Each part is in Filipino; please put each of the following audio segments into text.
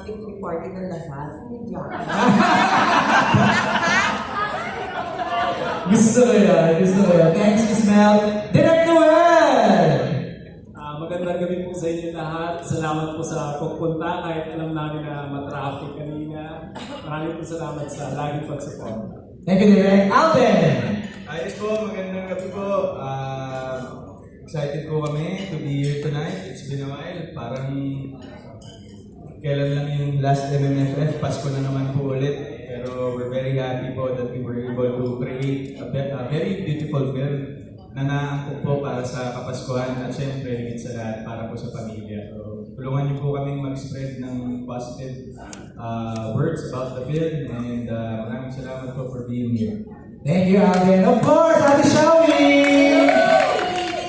victory party ng lahat. Gusto ko yan, gusto ko yan. Thanks, Miss Mel. Direct Nuel! Magandang gabi po sa inyo lahat. Salamat po sa pagpunta kahit alam namin na matraffic kanina. Maraming po salamat sa laging pag-support. Thank you, Direct. Alden! Ayos po, magandang gabi po. Excited po kami to be here tonight. It's been a while. Parang kailan lang yung last MMFF, Pasko na naman po ulit. Pero we're very happy po that we were able to create a very beautiful film na naangkop po para sa Kapaskuhan at syempre higit sa lahat para po sa pamilya. So, tulungan niyo po kaming mag-spread ng positive words about the film and maraming salamat po for being here. Thank you, Alden. Of course, Ate Shawi!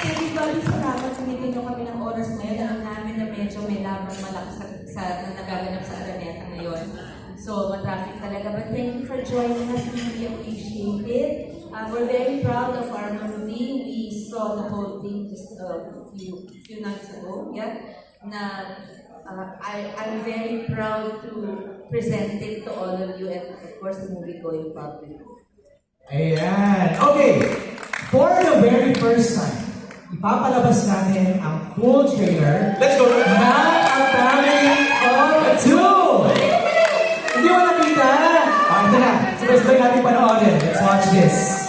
Everybody, salamat na hindi nyo kami ng oras ngayon. Alam namin na medyo may labang malakas na nagaganap sa Araneta ngayon. So, matraffic talaga. But thank you for joining us. We really appreciate it. We're very proud of our movie. We saw the whole thing just a few nights ago. Yeah, I'm very proud to present it to all of you and of course the movie going public. Ayan. Okay. For the very first time, ipapalabas natin ang full trailer. Let's go! Na ang family of two! Hindi mo nakita? Ito na. Sabay-sabay natin panoorin. Let's watch this.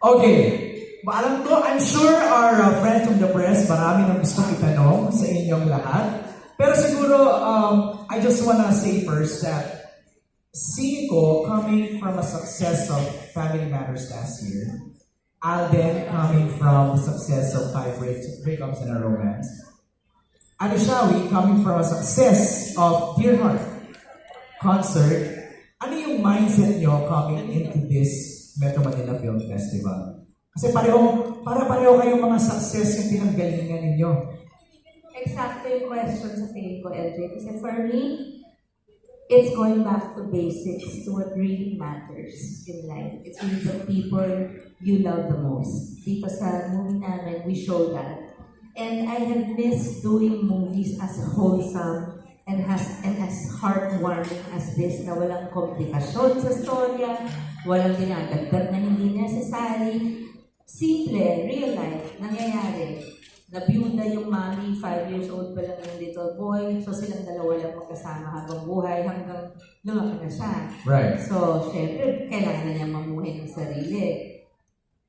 Okay. Alam ko, I'm sure our friends from the press, marami nang gustong itanong sa inyong lahat. Pero siguro, I just wanna say first that CINEKO, coming from a success of Family Matters last year, Alden coming from the success of 5 Breakups and a Romance, Adishawi coming from a success of Dear Heart concert, ano yung mindset nyo coming into this Metro Manila Film Festival? Kasi pareho kayong mga success yung pinanggalingan ninyo. Exactly yung question sa tingin ko, LJ. Kasi for me, it's going back to basics, to what really matters in life. It's really the people you love the most. Dito sa movie namin, we show that. And I have missed doing movies as wholesome and as heartwarming as this, na walang komplikasyon sa storya, walang dinagagdag na hindi necessary. Simple, real life, nangyayari. Nabiyuda yung mommy, 5 years old pa lang yung little boy, so silang dalawa lang magkasama habang buhay hanggang lumaki na siya. Right. So, syempre, kailangan na niya mamuhay ng sarili.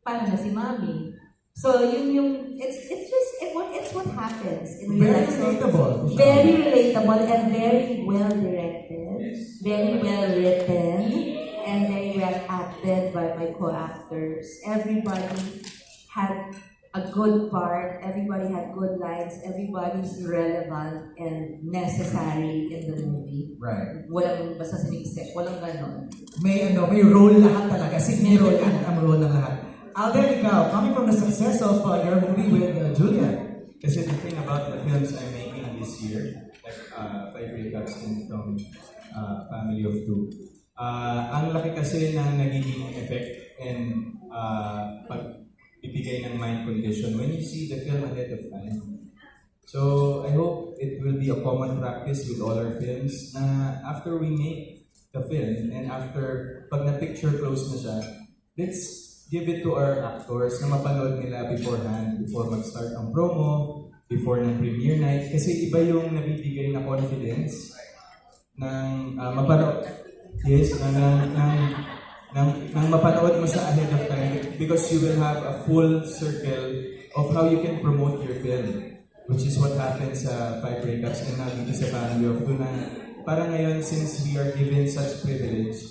Paano na si mommy? So, it's what happens in real life. Very relatable. Very relatable and very well directed, very well written, and very well acted by my co-actors. Everybody had a good part, everybody had good lines, everybody's relevant and necessary in the movie. Right. Walang basta sinigsek, walang ganon. May role lahat talaga. Significant ang role ng lahat. Alden, ikaw, coming from the success of your movie with Julia. Kasi the thing about the films I'm making this year, like 5 Breakups and from Family of Two, ang laki kasi ng nagiging effect and pagbibigay ng mind condition when you see the film ahead of time. So I hope it will be a common practice with all our films na after we make the film and after pag na-picture close na siya, let's give it to our actors na mapanood nila beforehand, before mag-start ang promo, before ng premiere night. Kasi iba yung nabibigay na confidence ng mapanood. Yes, nang mapanood mo siya ahead of time because you will have a full circle of how you can promote your film, which is what happens sa 5 Breakups and now dito sa Family of Two na parang ngayon since we are given such privilege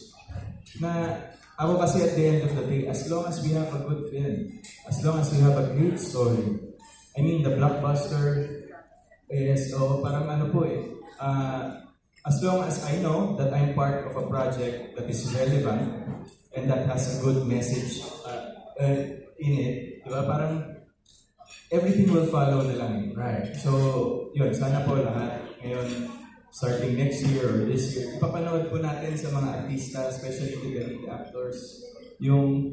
na ako kasi at the end of the day, as long as we have a good film, as long as we have a great story, I mean the blockbuster is parang ano po as long as I know that I'm part of a project that is relevant and that has a good message in it, diba? Parang everything will follow na lang. Right. So, yun, sana po lahat ngayon, starting next year or this year, ipapanood po natin sa mga artista, especially the lead actors, yung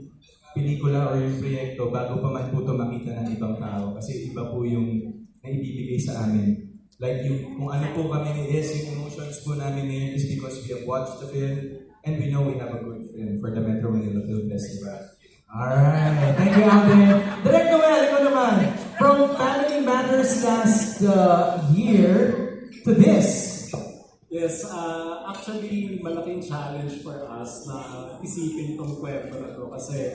pelikula or yung proyekto bago pa man po ito makita ng ibang tao. Kasi iba po yung naibibigay sa amin. Like yung kung ano po kami is, yung emotions po namin ngayon is because we have watched the film and we know we have a good film for the Metro Manila Film Festival. Alright, thank you, Alden. Direct Noel, ikaw naman. From Family Matters last year to this. Yes, actually, malaking challenge for us na isipin itong kwento na to kasi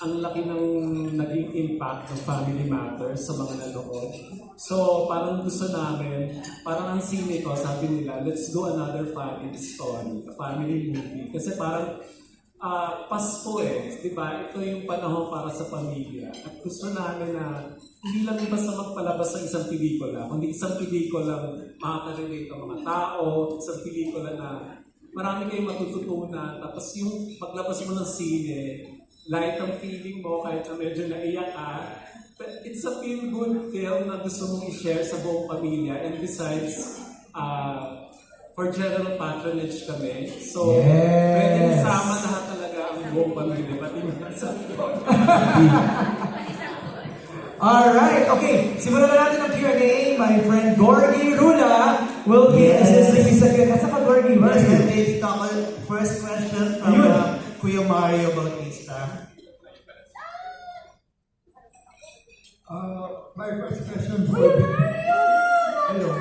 ang laki ng naging impact ng Family Matters sa mga nanood. So, parang gusto namin, parang ang CINEKO, sabi nila, let's do another family story, a family movie. Kasi parang Pasko di ba? Ito yung panahon para sa pamilya. At gusto namin na hindi lang basta magpalabas ng isang pelikula, kundi isang pelikula makaka-relate ang mga tao, isang pelikula na marami kayong matututunan. Tapos yung paglabas mo ng sine, light ang feeling mo kahit na medyo naiyak ka. But it's a feel-good film na gusto mong i-share sa buong pamilya. And besides, for general patronage kami. So, pwede isama lahat talaga ang buong pamilya. Pati mga sa Alright, okay. Simulan na natin ang Q&A. My friend Gorgie Rula will be assisting me sa Q&A. Kasa ka, Gorgie? First question from Kuya Mario Bautista. My first question for hello.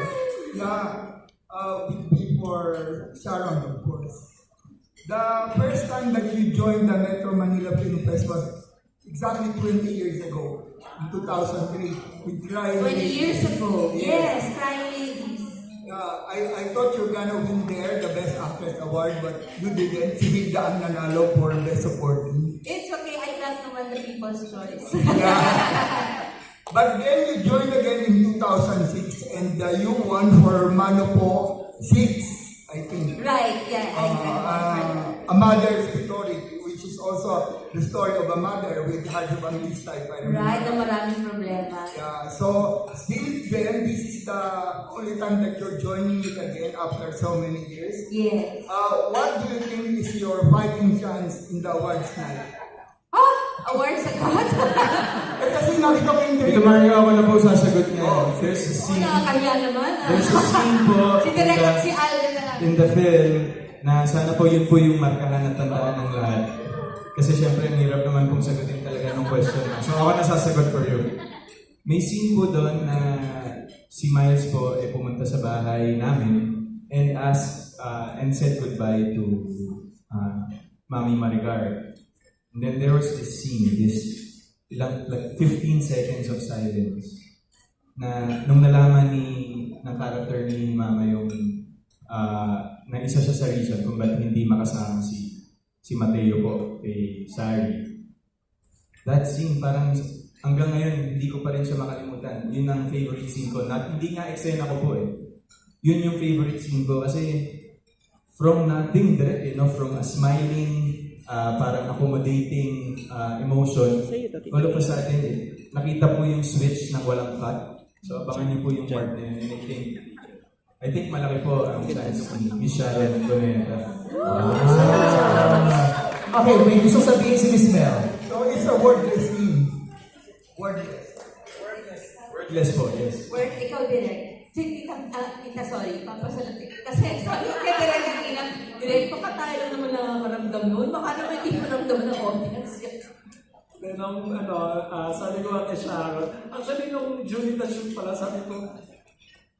Would be for Sharon, of course. The first time that you joined the Metro Manila Film Fest was exactly 20 years ago, in 2003, with Crying 20 Ladies. years ago. Yes, Crying Ladies. I thought you were gonna win there, the Best Actress Award, but you didn't. Si Hilda ang nanalo for Best Supporting. It's okay, I got naman the people's choice. But then you joined again in 2006 and you won for Manopo 6, I think. Right, yeah. A mother's story, which is also the story of a mother with Hajo Bangista, if I remember. Right, na maraming problema. Yeah, so since then, this is the only time that you're joining it again after so many years. Yes. What do you think is your fighting chance in the awards night? Awards agad? Kasi nakita ko yung Ito Mario, ako na po sasagot niya. There's a scene. Nakakaya naman. There's a scene po Si Direk si Alden na lang. in the film na sana po yun po yung markahan at tandaan ng lahat. Kasi syempre, ang hirap naman pong sagutin talaga ng question. So ako na sasagot for you. May scene po doon na si Miles po pumunta sa bahay namin and asked and said goodbye to Mami Marigar. And then there was this scene, like 15 seconds of silence na nung nalaman ng character ni Mama yung na isa siya sa reason kung ba't hindi makasama si Mateo po kay Sari. That scene parang hanggang ngayon hindi ko pa rin siya makalimutan. Yun ang favorite scene ko. Hindi nga eksena ko po Yun yung favorite scene ko kasi from nothing direct, from a smiling parang accommodating emotion. All of a sudden, nakita po yung switch ng walang cut. So, abangan niyo po yung part na yun. And I think malaki po ang chance ni Sharon Cuneta. Okay, may gusto sabihin si Miss Mel. So it's a wordless scene. Wordless. Wordless po, yes. Ikaw, Direk. Tita, sorry, papasalutin. Kasi sabi ko kay Direk kanina, Direk, baka tayo lang naman nakakaramdam noon. Baka naman hindi maramdaman ng audience. Then, sabi ko kay Sharon, actually, nung during the shoot pala, sabi ko,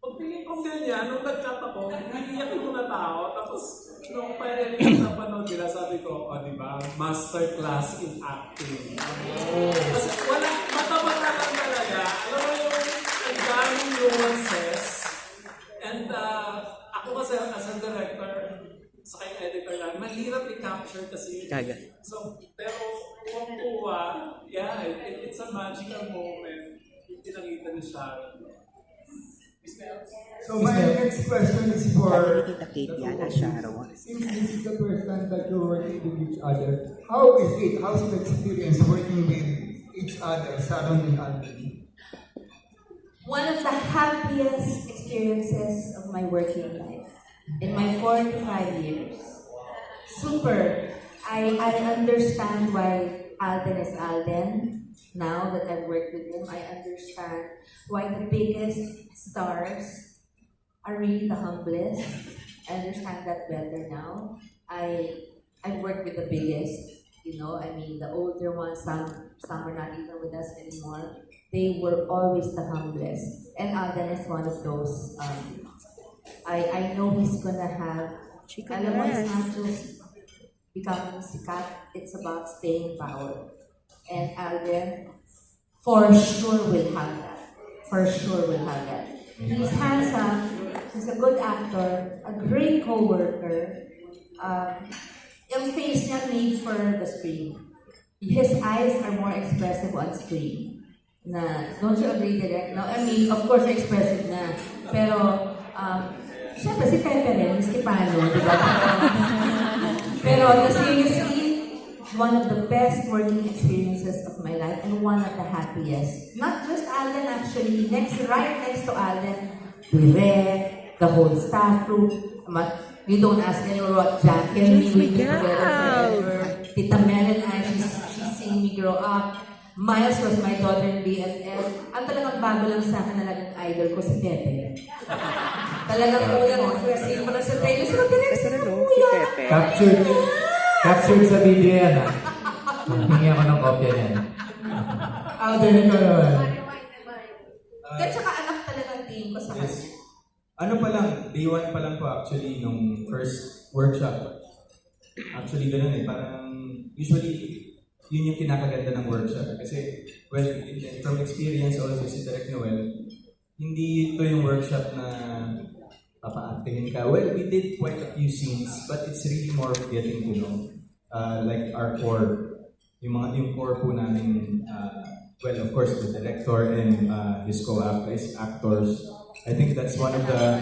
pagpili kong ganyan, nung nag-cut ako, niliyak yung mga tao, tapos, nung parang sa panood nila, sabi ko, diba, masterclass in acting. Kasi mata-mata lang talaga. Alam mo yung ang daming nuances. And ako kasi as a director, sa kay editor lang, mahirap i-capture kasi yun. So, pero kuwang-kuwa, it's a magical moment yung pinakita ni Sharon. So my next question is for Sharon. since this is the first time that you're working with each other, how's the experience working with each other, Sharon and Alden? One of the happiest experiences of my working life in my 45 years. Super. I understand why Alden is Alden. Now that I've worked with him, I understand why the biggest stars are really the humblest. I understand that better now. I've worked with the biggest, I mean the older ones, some are not even with us anymore. They were always the humblest. And Alden is one of those. I know he's gonna have, alam mo, it's not just becoming sikat, it's about staying in power. And Alden, for sure will have that. For sure will have that. He's handsome, he's a good actor, a great co-worker. Yung face niya made for the screen. His eyes are more expressive on screen. Don't you agree, Direk? No, I mean, of course, expressive na. Pero, syempre, si Pepe rin, miski paano, di ba? Pero, seriously, one of the best working experiences of my life and one of the happiest. Not just Alden, actually. Right next to Alden, Direk, the whole staff crew. You don't ask anyone what jacket, we will be together forever. Tita Mel and I, she's seen me grow up. Miles was my daughter in BFF. Ang talagang bago lang sa akin na naging idol ko si Pepe. Talagang unang kasi mo lang sa trailer. Sino Pepe? Captured sa video yan, ha? Hingi ako ng kopya niyan. Alden, ikaw naman. At saka anak talagang tingin ko sa kanya. Ano pa lang, day 1 pa lang po actually nung first workshop. Actually, ganun parang usually yun yung kinakaganda ng workshop. Kasi, well, from experience also si Direk Nuel, hindi ito yung workshop na papa-actingin ka. Well, we did quite a few scenes, but it's really more of getting to know. Like our core, yung core po namin, well, of course, the director and his co-actors. I think that's one of the,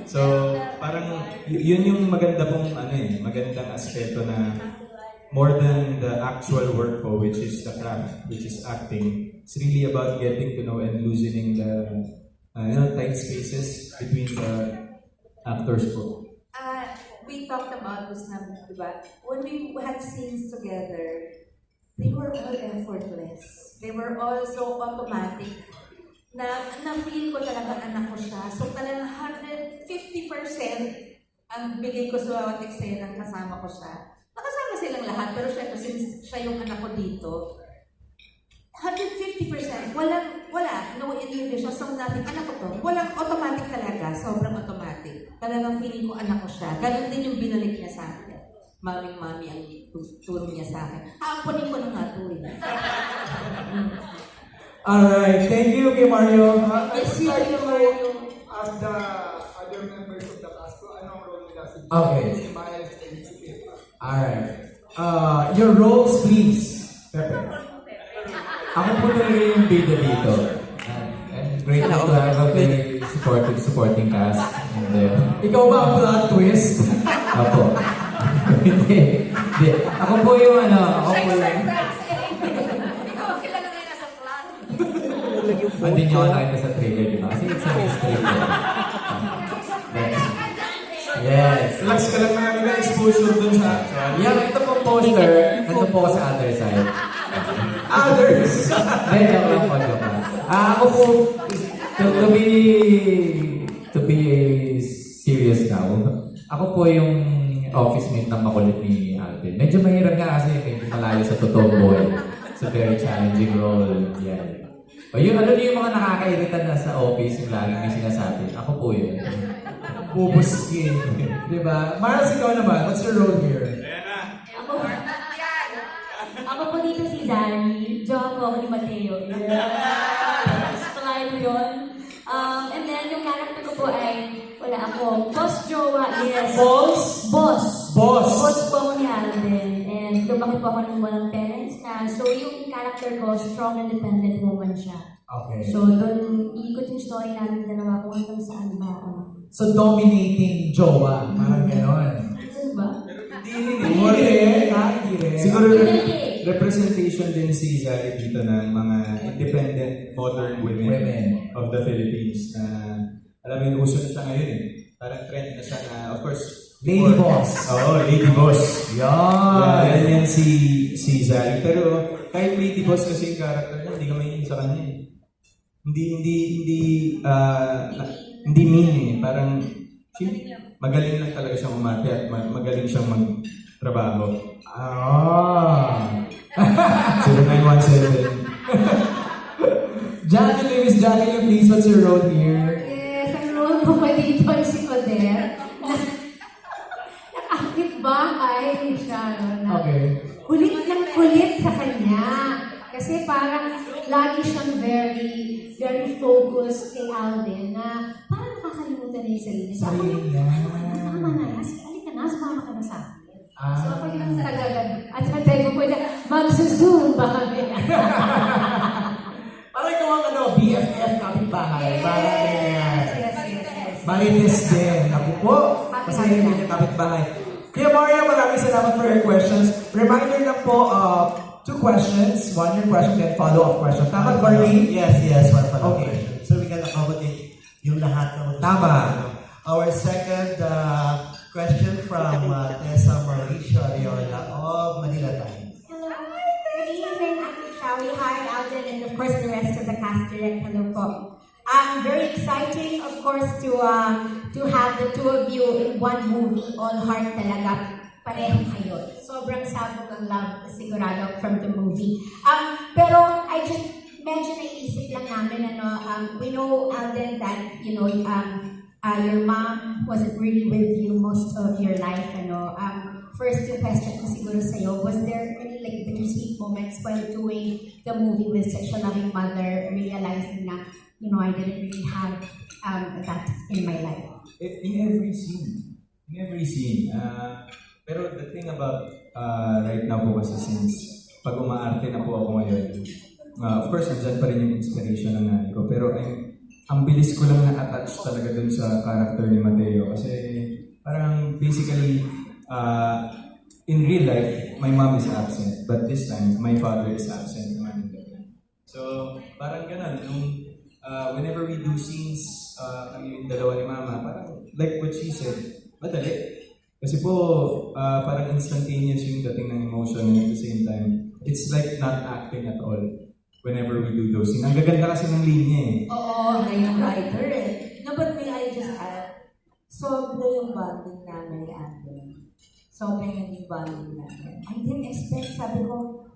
so parang yun yung maganda pong magandang aspeto na more than the actual work po, which is the craft, which is acting. It's really about getting to know and loosening the tight spaces between the actors po. We talked about this na, diba? When we had scenes together, they were all effortless. They were all so automatic na-feel ko talaga anak ko siya. So talagang 150% ang bigay ko sa bawat eksena ng kasama ko siya. Nakasama silang lahat, pero syempre since siya yung anak ko dito, 150%, no inhibition, so natin, anak ko to, walang automatic talaga, sobrang automatic. Talagang feeling ko anak ko siya. Ganun din yung binalik niya sa akin. Mami ang turo niya sa akin. Ampunin ko na nga ito Alright, thank you kay Mario. Yes, Mario. As the other members of the cast, anong role nila si Okay. Si Miles and si Pepa? Alright. Your roles, please. Pepe. Ako po talaga yung bida dito. And grateful to have a very supporting cast. And, ikaw ba ang plot twist? Ako. Hindi. Ako po yung ako po yung... Hindi niyo ako nakita sa trailer, di ba? Kasi it's a mystery. Yes. Relax ka lang na exposure dun sa Yeah, ito pong poster. Nandun po ako sa other side. Others! Then, joke lang po, joke lang. Ako po, to be serious now, ako po yung office mate ng makulit ni Alden. Medyo mahirap nga kasi medyo malayo sa totoong buhay. It's a very challenging role. Yeah. O yung yung mga nakakairita na sa office, yung laging may sinasabi. Ako po yun. Bubuskin. Diba? Mars, ikaw naman. What's your role here? Ako po dito si Zari. Jowa po ako ni Mateo. Spline mo yun. And then yung character ko po ay, wala ako. Boss Jowa. Yes. Boss? Boss. Boss. Boss po ako ni Alden. And lumaki po ako ng walang parents na. So yung character ko, strong independent woman siya. Okay. So doon, iikot yung story namin dalawa kung hanggang saan ba. So, dominating jowa. Parang gano'n. Ano ba? Hindi rin. Siguro representation din si Zari dito ng mga independent modern women of the Philippines. Alam mo, uso na siya ngayon eh. Parang trend na siya na, of course, Lady Boss. Oo, Lady Boss. Yan. Yan si Zari. Pero kahit Lady Boss kasi yung character niya, hindi ka mahilig sa kanya eh. Hindi mean eh. Parang magaling lang talaga siyang umarte at magaling siyang magtrabaho. 0917. Jacqueline, Miss Jacqueline, please, what's your role here? Yes, ang role ko pa dito ay si Oder. Nakakit bahay ni Sharon. Okay. Kulit ng kulit sa kanya. Kasi parang lagi siyang very focused kay Alden na parang nakakalimutan niya yung sarili. So ako yung, tama na, halika na, sumama ka na sa akin. So ako yung tagagan. At sa tayo ko na, magsuzoom ba kami? Parang ikaw ang BFF kapitbahay. Yes. Marites din. Ako po. Masaya din yung kapitbahay. Kuya Maria, maraming salamat for your questions. Reminder lang po, 2 questions. 1 your question, then follow-up question. Tama, Barney? Yes, one follow-up Okay. question. So we can accommodate yung lahat ng Tama. Our second question from Tessa Mauricio Ariola of Manila Times. Hello. Good evening, Ate Shawi. Hi, Alden, and of course the rest of the cast direct. Hello po. Very exciting, of course, to have the two of you in one movie. All heart talaga. Pareho kayo. Sobrang sabog ang love, sigurado, from the movie. Pero I just medyo naisip lang namin, we know, Alden, that, your mom wasn't really with you most of your life, First yung question ko siguro sa'yo, was there any bittersweet moments while doing the movie with such a loving mother, realizing na, I didn't really have that in my life? In every scene. Pero the thing about right now po kasi since pag umaarte na po ako ngayon, of course, nandyan pa rin yung inspiration ng nanay ko. Pero ang bilis ko lang na-attach talaga dun sa character ni Mateo. Kasi parang basically, in real life, my mom is absent. But this time, my father is absent. So, parang ganun. Whenever we do scenes, kami yung dalawa ni mama, parang like what she said, madali. Kasi po, parang instantaneous yung dating ng emotion and at the same time, it's like not acting at all whenever we do those scenes. Ang gaganda kasi ng linya eh. Oo, ngayon yung writer eh. No, but may I just add, sobra yung bonding namin ni Andrew. Sobra yung bonding namin. I didn't expect, sabi ko,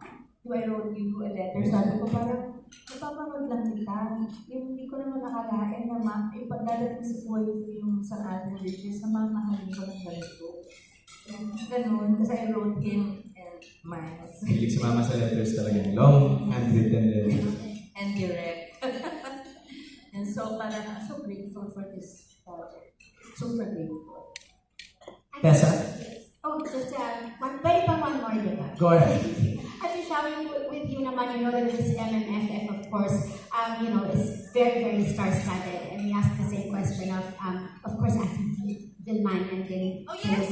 I wrote you a letter, sabi ko parang, napapanood lang kita. Yung hindi ko naman nakalain na yung pagdadating sa buhay ko yung sa ALDEN RICHARDS, na mamahalin ko ng ganito. Ganun, kasi I wrote him and Miles. Hilig si mama sa letters talaga. Long, handwritten letters. And direct. And so, parang I'm so grateful for this project. Super grateful. Tessa? Oh, just pwede pa one more, diba? Go ahead. At sharing with you naman, that this MMFF, of course, is very, very star-studded. And we asked the same question of course, Ate Vilman and Dilly. Oh, yes.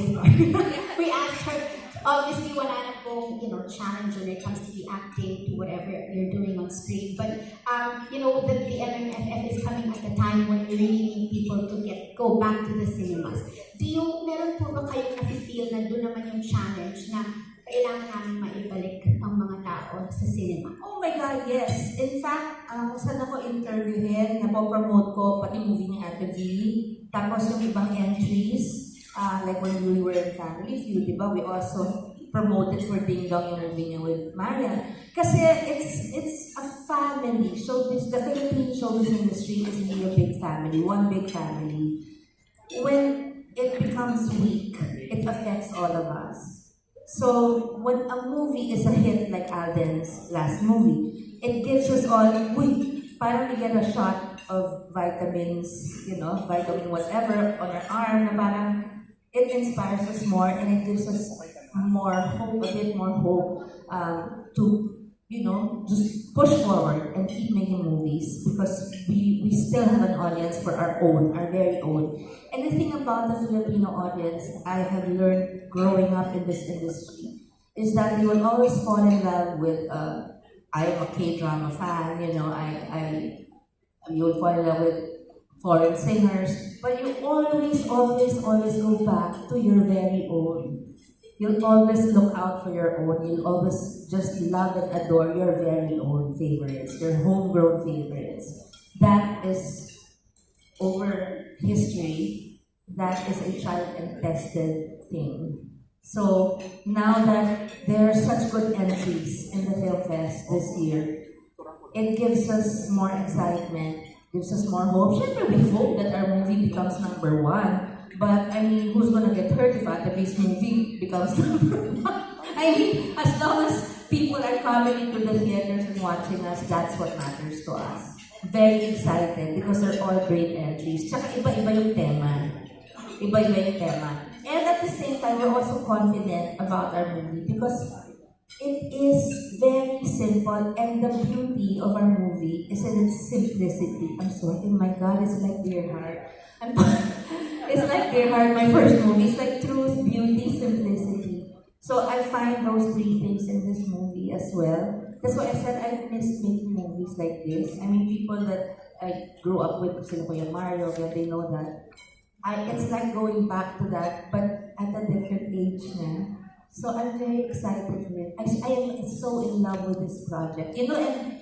We asked her, obviously, wala na pong, challenge when it comes to the acting, to whatever you're doing on screen. But, the MMFF is coming at a time when we really need people to go back to the cinemas. Meron po ba kayong nafe-feel na doon naman yung challenge na kailangan namin maibalik ang mga tao sa cinema? Oh my God, yes. In fact, saan ako interviewin, napopromote ko pati movie ni Ate V. Tapos yung ibang entries, like when we were in Family Feud, di ba? We also promoted for Ding Dong yung movie niya with Maria. Kasi it's a family. Showbiz, the Philippine showbiz industry is really a big family, one big family. When it becomes weak, it affects all of us. So when a movie is a hit like Alden's last movie, it gives us all, parang we get a shot of vitamins, vitamin whatever on our arm, na parang it inspires us more and it gives us more hope, a bit more hope to, just push forward and keep making movies because we still have an audience for our very own. And the thing about the Filipino audience I have learned growing up in this industry is that they will always fall in love with, I am a K-drama fan, you will fall in love with foreign singers, but you always, always, always go back to your very own. You'll always look out for your own. You'll always just love and adore your very own favorites, your homegrown favorites. That is over history. That is a tried and tested thing. So now that there are such good entries in the Film Fest this year, it gives us more excitement, gives us more hope. Siyempre, we hope that our movie becomes #1. But I mean, who's gonna get hurt if Atabi's movie becomes #1? I mean, as long as people are coming into the theaters and watching us, that's what matters to us. Very excited because they're all great entries. Tsaka iba-iba yung tema. Iba-iba yung tema. And at the same time, we're also confident about our movie because it is very simple, and the beauty of our movie is in its simplicity. I'm sorry, my God, it's like Dear Heart. It's like Dear Heart, my first movie. It's like truth, beauty, simplicity. So I find those three things in this movie as well. That's why I said I miss making movies like this. I mean, people that I grew up with, sila Kuya Mario, they know that. It's like going back to that, but at a different age na. So I'm very excited for it. I am so in love with this project. You know, and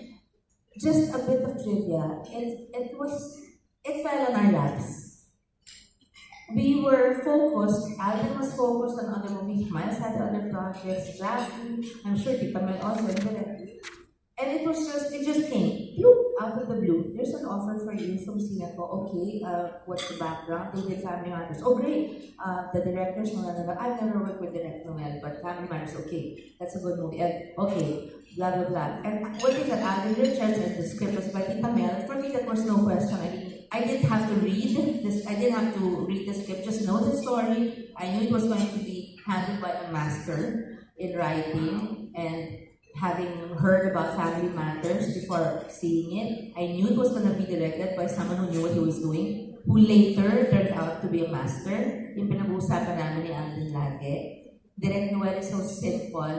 just a bit of trivia. It fell on our laps. We were focused, Alden was focused on other movies, Miles had other projects, Jackie, I'm sure Tita Mel also, and it just came, out of the blue. There's an offer for you from CINEKO. Okay, what's the background? They did Family Matters. Oh, great. The directors, I've never worked with Nuel, but Family Matters, okay. That's a good movie. And, okay, blah, blah, blah. And what is that? ALDEN RICHARDS, and the script was by Tita Mel. For me, that was no question. I mean, I didn't have to read this. I didn't have to read the script. Just know the story. I knew it was going to be handled by a master in writing, and having heard about Family Matters before seeing it, I knew it was going to be directed by someone who knew what he was doing, who later turned out to be a master. Yung pinag-uusapan namin ni Alden lagi. Direct Nuel is so simple.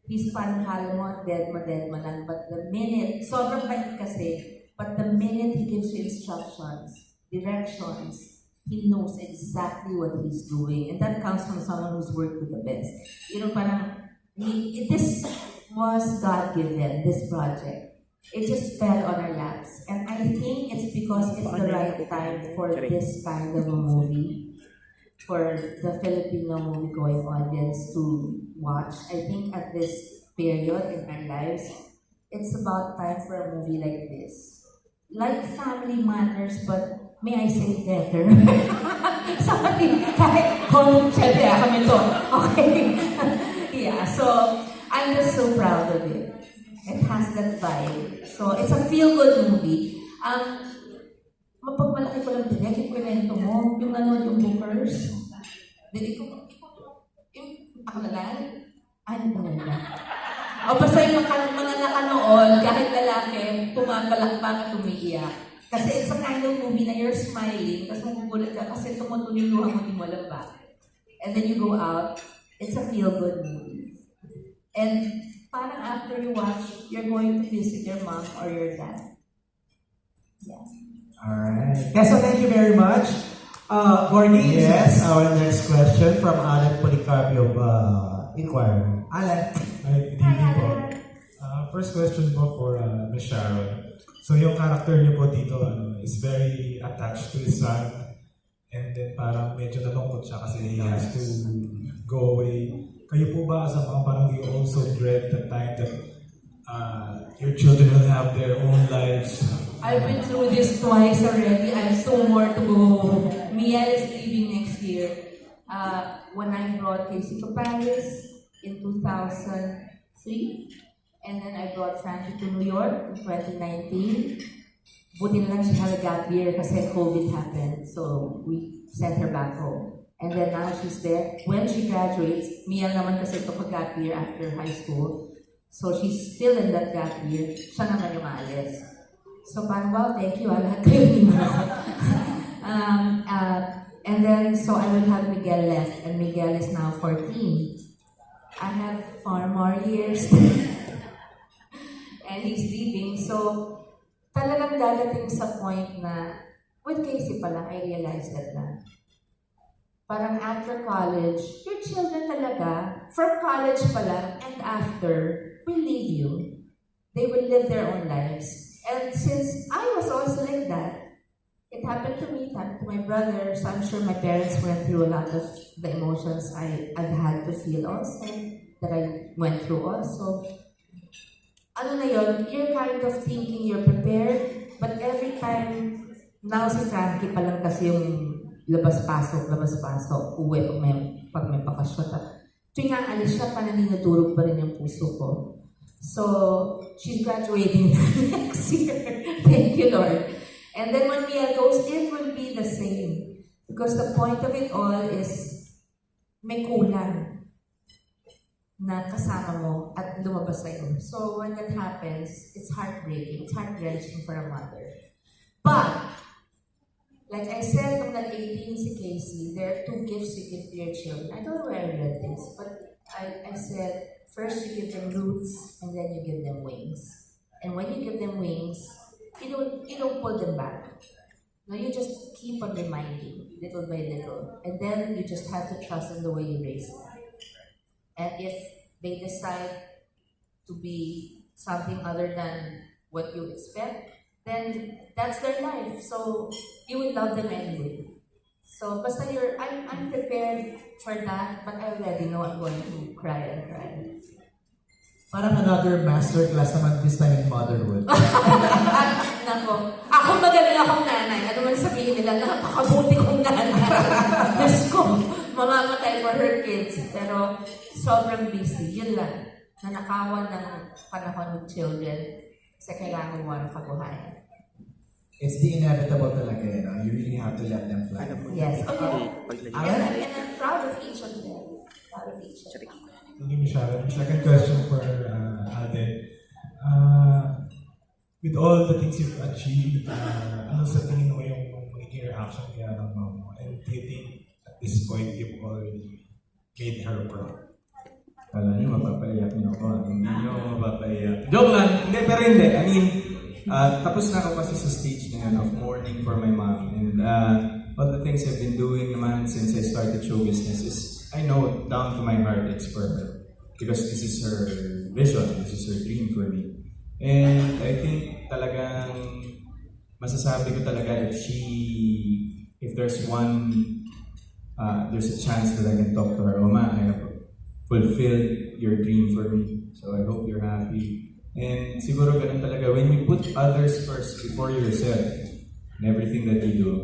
He's parang kala mo, dead mo lang. But the minute, sobrang bait kasi, but the minute he gives you instructions, directions, he knows exactly what he's doing. And that comes from someone who's worked with the best. You know, parang, this was God-given, this project. It just fell on our laps. And I think it's because it's the right time for this kind of a movie, for the Filipino movie-going audience to watch. I think at this period in our lives, it's about time for a movie like this. Like Family Matters, but may I say better? Sorry, kahit home syempre kami to. Okay. Yeah, so I'm just so proud of it. It has that vibe. So it's a feel-good movie. Mapagmalaki ko lang din, yung kwento mo, yung nanood yung bookers. Dili ko, yung ako na lang, na. O basta yung mga nakanood, kahit lalaki, pumapalakpak at umiiyak. Kasi it's a kind of movie na you're smiling, tapos magugulat ka kasi tumutuloy yung luha mo, di mo alam bakit. And then you go out, it's a feel-good movie. And parang after you watch, you're going to visit your mom or your dad. Yeah. Alright. So thank you very much. Gordy? Yes, our next question from Alan Policarpio of Inquirer. Alan? Good evening po. First question po for Ms. Sharon. So yung character niyo po dito is very attached to his son, and then parang medyo nalungkot siya kasi he has to go away. Kayo po ba sa mga parang you also dread the time that your children will have their own lives? I've been through this twice already. I have 2 more to go. Mia is leaving next year. When I brought Casey to Paris in 2003, and then I brought Frankie to New York in 2019. Buti na lang she had a gap year kasi COVID happened. So we sent her back home. And then now she's there. When she graduates, Mia naman kasi ito pag-gap year after high school. So she's still in that gap year. Siya naman yung aalis. So parang, wow, thank you. Lahat kayo nila. And then, so I will have Miguel left. And Miguel is now 14. I have 4 more years. And he's leaving. So talagang dadating sa point na with Casey pala, I realized that na. Parang after college, your children talaga, from college pala and after, will leave you. They will live their own lives. And since I was also like that, it happened to me, it happened to my brother, so I'm sure my parents went through a lot of the emotions I've had to feel also, that I went through also. Ano na yun, you're kind of thinking you're prepared, but every time, now si Frankie pa lang kasi yung labas-pasok, uwi pag may bakasyon. Tuwing nga alis siya, pananinadurog pa rin yung puso ko. So, she's graduating next year. Thank you, Lord. And then when Mia goes, it will be the same. Because the point of it all is may kulang na kasama mo at lumabas sa'yo. So when that happens, it's heartbreaking. It's heart-wrenching for a mother. But, like I said, nung nag-18 si Casey, there are 2 gifts you give to your children. I don't know where I read this, but I said, first you give them roots, and then you give them wings. And when you give them wings, you don't pull them back. No, you just keep on reminding, little by little. And then you just have to trust in the way you raise them. And if they decide to be something other than what you expect, then that's their life. So you will love them anyway. So basta I'm prepared for that, but I already know I'm going to cry and cry. Parang another masterclass naman this time in motherhood. Nako, ako magaling akong nanay. Ano man sabihin nila, napakabuti kong nanay. Diyos ko, mamamatay for her kids. Pero sobrang busy. Yun lang. Nanakawan ng panahon with children kasi kailangan mo ng kabuhayan. It's the inevitable talaga, you know? You really have to let them fly. Yes. Okay. Alan? And I'm proud of each of them. Proud of each of them. Thank you, Sharon. Second question for Alden. With all the things you've achieved, ano sa tingin mo yung magiging reaction kaya ng mom mo? And do you think at this point you've already made her proud? Kala niyo mapapaiyak niyo ako. Hindi niyo mapapaiyak. Joke lang! Hindi, pero hindi. I mean, tapos na ako kasi sa stage na yun of mourning for my mom. And all the things I've been doing naman since I started show business is I know down to my heart it's for her. Because this is her vision, this is her dream for me. And I think talagang masasabi ko talaga if there's a chance that I can talk to her, Oma, I have fulfilled your dream for me. So I hope you're happy. And siguro ganun talaga, when you put others first before yourself in everything that you do,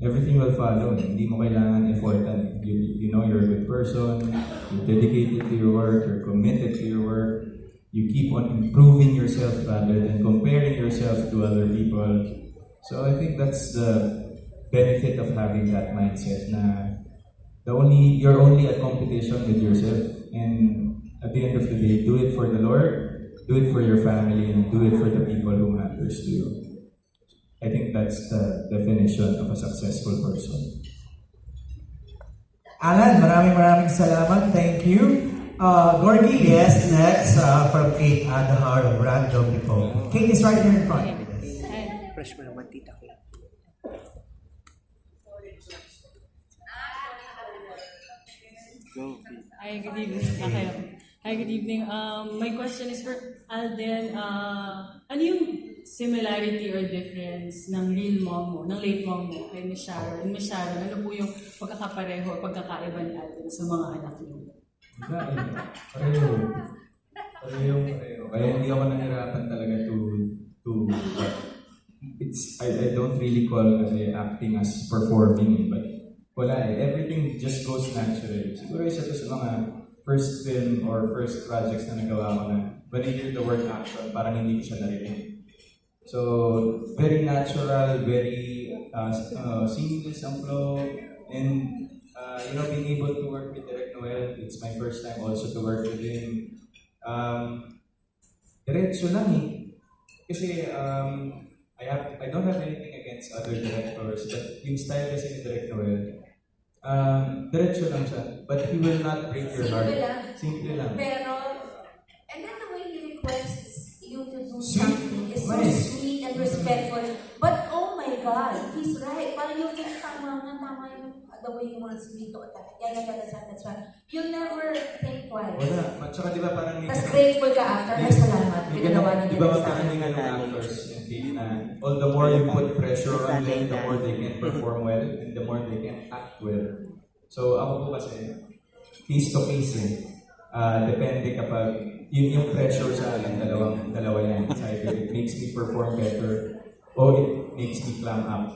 everything will follow. Hindi mo kailangan effortan. You know you're a good person, you're dedicated to your work, you're committed to your work, you keep on improving yourself rather than comparing yourself to other people. So I think that's the benefit of having that mindset na you're only at competition with yourself, and at the end of the day, do it for the Lord, do it for your family, and do it for the people who matters to you. I think that's the definition of a successful person. Alan, maraming salamat. Thank you. Gorgie? Yes, next from Kate Adahar of Random People. Kate is right here in front. Fresh mo naman, tita ko. Hi, good evening. Okay. Hi, good evening. My question is for Alden. Ano yung similarity or difference ng real mom mo, ng late mom mo kay Miss Sharon? Miss Sharon, ano po yung pagkakapareho, pagkakaiba ni Alden sa mga anak niyo? Pareho. Kaya hindi ako nahirapan talaga to I don't really call kasi acting as performing, but wala everything just goes naturally. Siguro isa to sa mga first film or first projects na nagawa ko na when I hear the word action, parang hindi ko siya narinig. So, very natural, very seamless ang flow, and being able to work with Direct Nuel, it's my first time also to work with him. Diretso lang eh. Kasi I don't have anything against other directors, but yung style kasi ni Direct Noel, diretso lang siya, but he will not break your heart. Simple lang. Pero, and then the way he requests you to do something is so sweet and respectful. But oh my God, he's right. the way you want me to attack. That's right. You'll never think twice. Wala. At saka di ba parang Tapos grateful ka after, ay salamat. Pinagawa na di ba magkakaningan ng actors yung feel na all the more you put pressure on them, the more they can perform well and the more they can act well. So ako po kasi, case to case depende kapag yung pressure sa akin, dalawa yan. Either it makes me perform better or it makes me clam up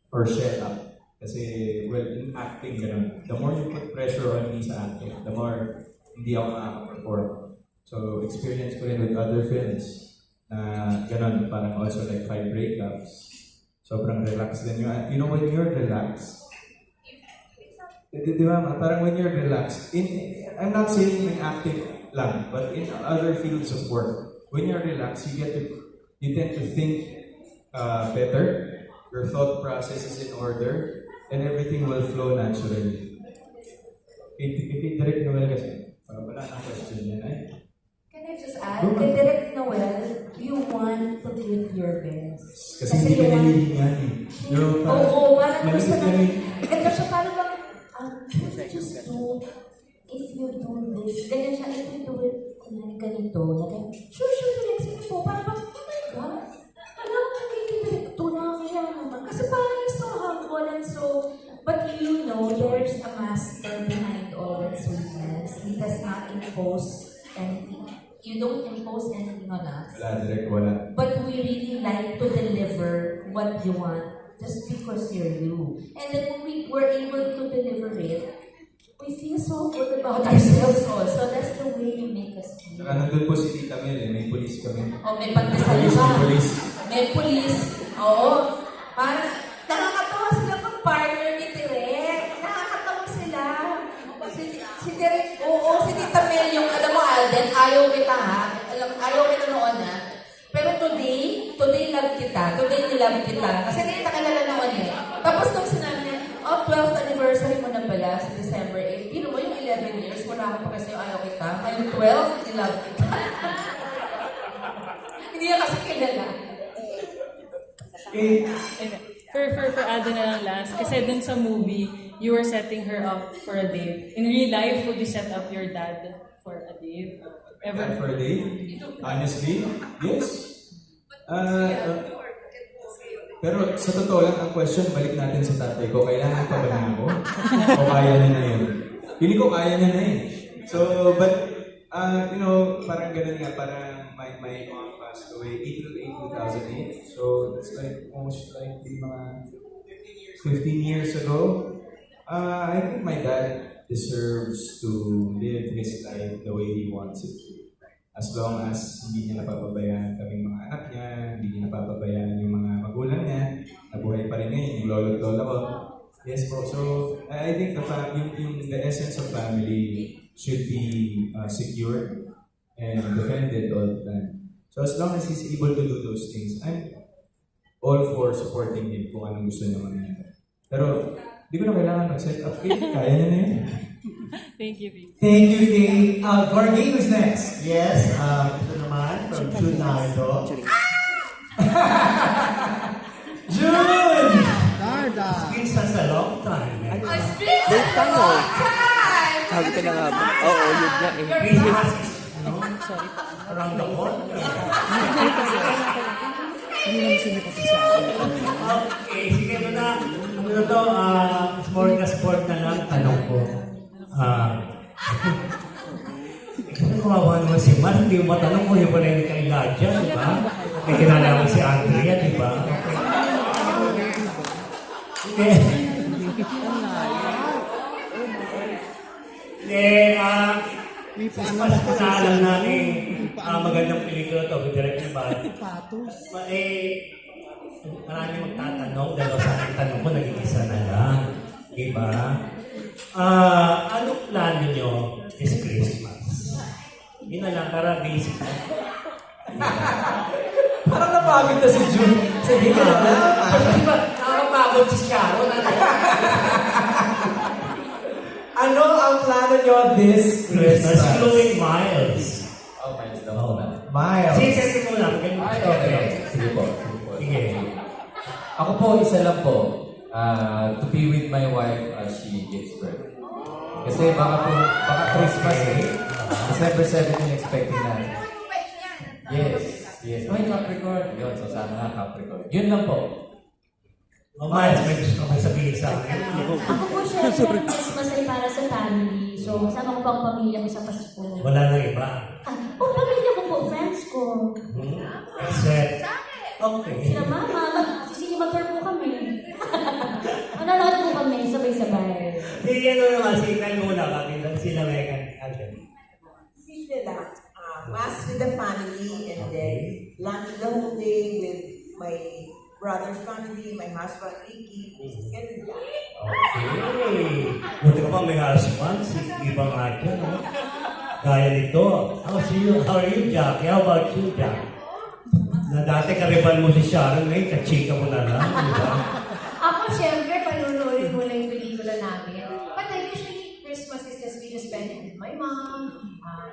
or shut up. Kasi, well, in acting, ganun. The more you put pressure on me sa acting, the more hindi ako makaka-perform. So, experience ko rin with other films na ganun, parang also like 5 breakups. Sobrang relaxed din yun. You know, when you're relaxed, di ba, parang when you're relaxed, I'm not saying in acting lang, but in other fields of work, when you're relaxed, you tend to think better, your thought process is in order, and everything will flow naturally. Kay Direct Noel kasi, wala nang question yan eh. Can I just add, kay Direct Noel, you want to give your best. Kasi hindi ka nalilig yan eh. Oo, parang gusto na, ito siya parang just do, if you do this, ganyan siya, if you do it, ganito, sure, sige po, parang, oh my God, alam mo, nagiging na siya naman. Kasi parang he's so humble and so, but you know, there's a master behind all that sweetness. He does not impose anything. You don't impose anything on us. Wala. But we really like to deliver what you want, just because you're you. And then when we were able to deliver it, we feel so good about ourselves also. That's the way you make us feel. Saka nandun po si Tita Mel may police kami. Oh, may pagkasal pa. May police. Oo. Parang nakakatawa sila pag partner ni Direk. Nakakatawa sila. Si Direk, si Tita Mel yung, alam mo Alden, ayaw kita ha. Ayaw kita noon ha. Pero today love kita. Today nilove kita. Kasi hindi kita kilala noon eh. Tapos nung sinabi niya, 12th anniversary mo na pala sa December 8. Pero mo yung 11 years, wala ka pa kasi ayaw kita. Ngayon 12, nilove kita. Hindi niya kasi kilala. For Alden na lang last, kasi dun sa movie, you were setting her up for a date. In real life, would you set up your dad for a date? Ever? For a date? Honestly, yes. Pero sa totoo lang, ang question, balik natin sa tatay ko, kailangan pa ba na ako? O kaya niya na yun? Pili ko kaya niya na yun. So, but, you know, parang ganun nga, parang my mom passed away April 8, 2008. So, it's like almost like mga 15 years ago. I think my dad deserves to live his life the way he wants it to. As long as hindi niya napapabayaan kaming mga anak niya, hindi niya napapabayaan yung mga magulang niya, nabuhay pa rin ngayon, yung lolo at lola ko. Yes po, so I think the essence of family should be secured and defended all the time. So as long as he's able to do those things, I'm all for supporting him kung anong gusto niya mangyari. Pero di ko na kailangan mag-set up kaya niya na yun. Thank you. Thank you, Kay. Gorgie, who's next? Yes, ito naman from June Nardo. June! Narda! It's been such a long time. It's been a long time! Sabi ko na nga ba? Oo, yun nga eh. Christmas is, sorry. Around the corner. Hindi naman sinipat sa akin. Okay, sige ito na. Ano to, sport na lang, tanong ko. Kasi kawawa naman si Mar, hindi mo matanong ko yung pala yung kay Ladja, di ba? May kinala mo si Andrea, di ba? Mas panalang namin magandang pelikula to, direct Naval. Marami magtatanong, dalawa sa aking tanong ko, naging isa na lang. Diba? Anong plano nyo this Christmas? Yun na lang, para basic. Parang napagod na si June. Sige na lang. Diba, nakakapagod si Sharon. Ano ang plano nyo this Christmas? Flowing miles. Oh, miles daw ako na. Miles. Sige mo lang. Okay. Sige po. Sige. Ako po, isa lang po. to be with my wife as she gives birth. Kasi baka Christmas December 17 expecting na. Yes. May Capricorn. Yun, so sana nga Capricorn. Yun lang po. Miles, may gusto ka sabihin sa akin. Ako po syempre, ang Christmas ay para sa family. So, kasama ko pa ang pamilya ko sa Pasko. Wala nang iba. Pamilya ko po, friends ko. Except, okay. Sila mama, sinimator po kami. Manonood po kami, sabay-sabay. Sige, naman, si Kyle muna kami. Sila Megan, Alden. Sila lang. Mass with the family and then lunch the whole day with my brother's family, my husband, Ricky. Ganun lang. Okay. Buti ka pa may husband, si ibang nga dyan. Gaya nito. How are you, Jackie? How about you, Jack? Na dati kariban mo si Sharon, ngayon kachika mo na lang, di ba? Ako, syempre, panunurin mo lang yung pelikula namin. But usually, Christmas is just we just spend it with my mom,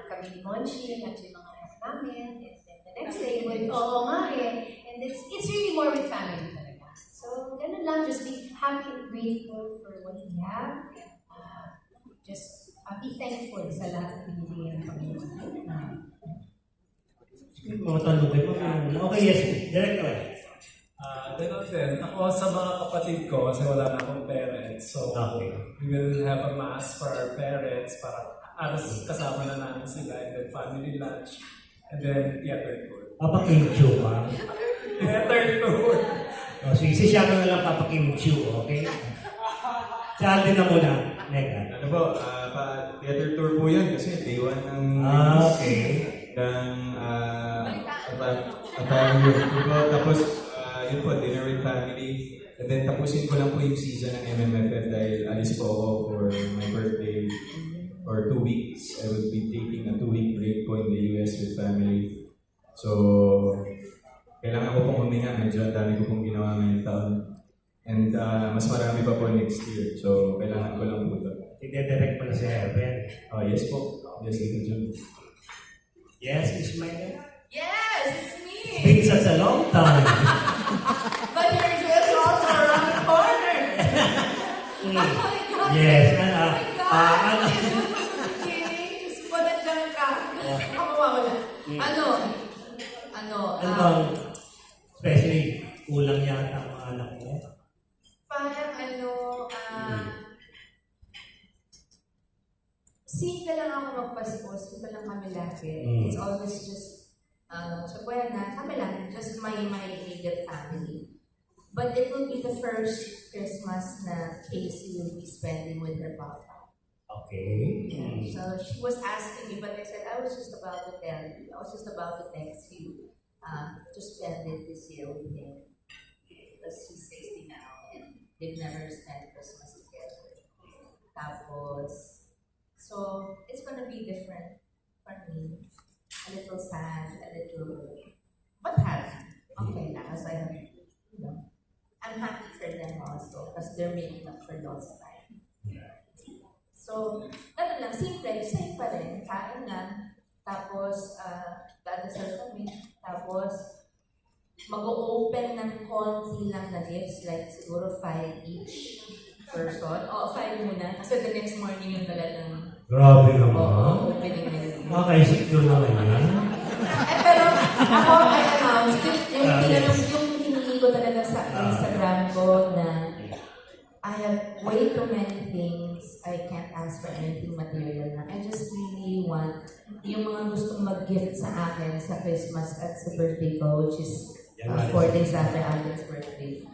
kami ni Monchi, at yung mga anak namin. And then the next day, oo nga eh. And it's really more with family talaga. So, ganun lang, just be happy and grateful for what we have. Just be thankful sa lahat ng binibigyan ng Panginoon. Mga tanongin mo. Okay, yes. Direct ka. Ganun din. Ako sa mga kapatid ko, kasi wala na akong parents. So, we will have a mass for our parents para kasama na namin sila, and then family lunch, and then theater tour. Papakimchu ka? Theater tour. Sige, si Sharon na lang papakimchu, okay? Sa atin na muna, Megan. Ano po, theater tour po yan kasi day 1 ng okay. Tapos, yun po, dinner with family. And then, tapusin ko lang po yung season ng MMFF dahil alis po ako for my birthday for 2 weeks. I will be taking a 2-week break po in the US with family. So, kailangan ko pong huminga. Medyo ang dami ko pong ginawa ngayong taon. And mas marami pa po next year. So, kailangan ko lang po ito. Ide-direct pa na si Heaven. Oh, yes po. Yes, Tito John. Yes, Ismael? Yes, it's me. It's been such a long time. But you're just also around the corner. Oh my God. Yes. Panagdang ka. Ako mawala. Especially, kulang yata ang mga anak mo. Parang simple lang ako magpasko, simple lang kami lagi. It's always just, sa buwana, kami lang, just my immediate family. But it will be the first Christmas na Casey will be spending with her papa. Okay. So she was asking me, but I said, I was just about to tell you, I was just about to text you to spend it this year with him. Because he's 60 now and they've never spent Christmas together. Tapos, so it's gonna be different for me. A little sad, a little, but happy. Okay na, as I'm happy for them also because they're making up for lost time. So, ano lang, simple, same pa rin, kain lang, tapos dadasal kami, tapos mag-open ng konti lang na gifts, like siguro 5 each person. 5 muna, kasi the next morning yung talagang grabe naman. opening na yun. Makaisip yun naman yan. Pero ako, I announced, yung hiningi ko talaga sa Instagram ko na I have way too many things. I can't ask for anything material na. I just really want yung mga gustong mag-gift sa akin sa Christmas at sa birthday ko, which is 4 days after Alden's birthday,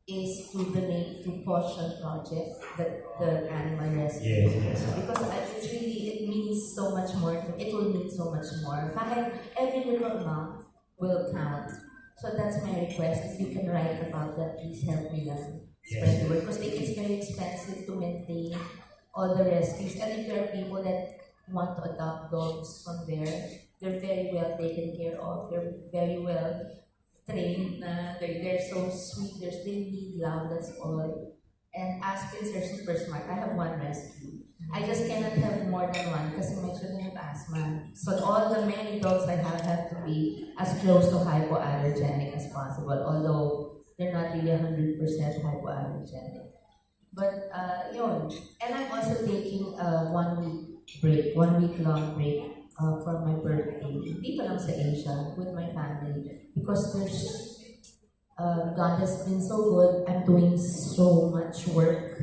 is to donate to Portion Project, the animal rescue. Yes. Because it's really, it means so much more. It will mean so much more. Kahit every little amount will count. So that's my request. If you can write about that, please help me spread the word. Because it's very expensive to maintain all the rescues. And if there are people that want to adopt dogs from there, they're very well taken care of. They're very well trained. They're so sweet. They need love. That's all. And Aspens are super smart. I have one rescue. I just cannot have more than one because my children have asthma. So all the many dogs I have to be as close to hypoallergenic as possible. Although they're not really 100% hypoallergenic. But, yun. And I'm also taking a 1 week long break for my birthday. Dito lang sa Asia with my family. Because God has been so good. I'm doing so much work.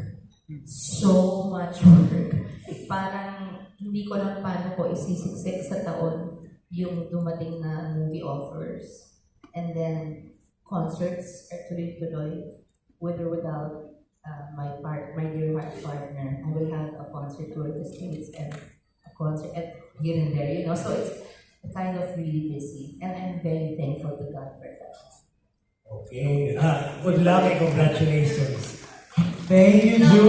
So much work. Parang hindi ko lang paano ko isisiksik sa taon yung dumating na movie offers. And then, concerts are tuloy-tuloy. With or without my dear heart partner. I will have a concert tour in the States and a concert here and there, you know. So it's kind of really busy. And I'm very thankful to God for that. Okay. Good luck and congratulations. Thank you, Julie.